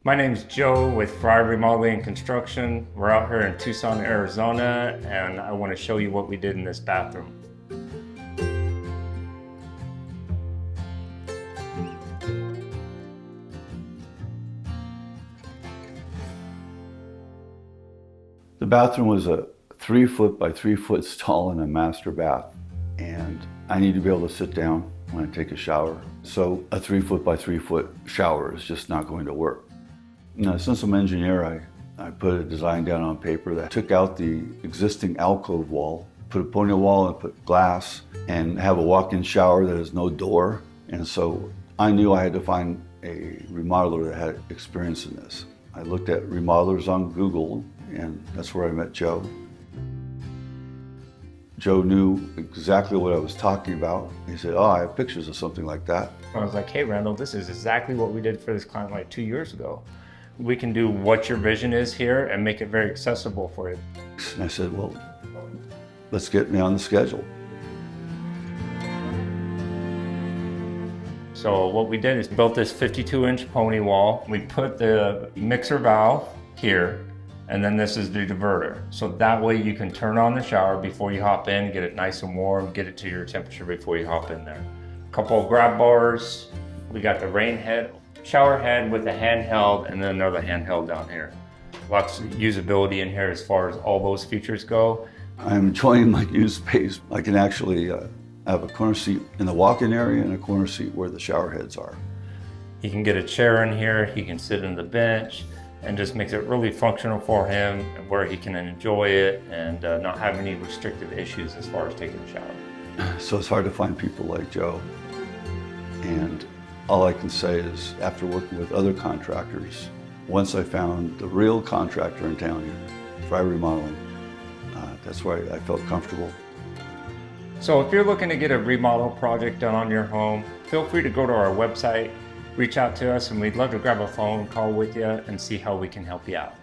My name's Joe with Frei Remodeling Construction. We're out here in Tucson, Arizona, and I want to show you what we did in this bathroom. The bathroom was a 3-foot by 3-foot stall in a master bath, and I need to be able to sit down when I take a shower. So a 3-foot by 3-foot shower is just not going to work. Now, since I'm an engineer, I put a design down on paper that took out the existing alcove wall, put a pony wall and put glass, and have a walk-in shower that has no door. And so I knew I had to find a remodeler that had experience in this. I looked at remodelers on Google, and that's where I met Joe. Joe knew exactly what I was talking about. He said, "Oh, I have pictures of something like that." I was like, hey Randall, this is exactly what we did for this client like 2 years ago. We can do what your vision is here and make it very accessible for you. And I said, "Well, let's get me on the schedule." So what we did is built this 52-inch pony wall. We put the mixer valve here, and then this is the diverter. So that way you can turn on the shower before you hop in, get it nice and warm, get it to your temperature before you hop in there. Couple of grab bars. We got the rain head, shower head with a handheld, and then another handheld down here. Lots of usability in here as far as all those features go. I'm enjoying my new space. I can actually have a corner seat in the walk-in area and a corner seat where the shower heads are. He can get a chair in here, he can sit on the bench, and just makes it really functional for him where he can enjoy it and not have any restrictive issues as far as taking a shower. So it's hard to find people like Joe. And all I can say is, after working with other contractors, once I found the real contractor in town here, Frei Remodeling, that's where I felt comfortable. So if you're looking to get a remodel project done on your home, feel free to go to our website, reach out to us, and we'd love to grab a phone call with you and see how we can help you out.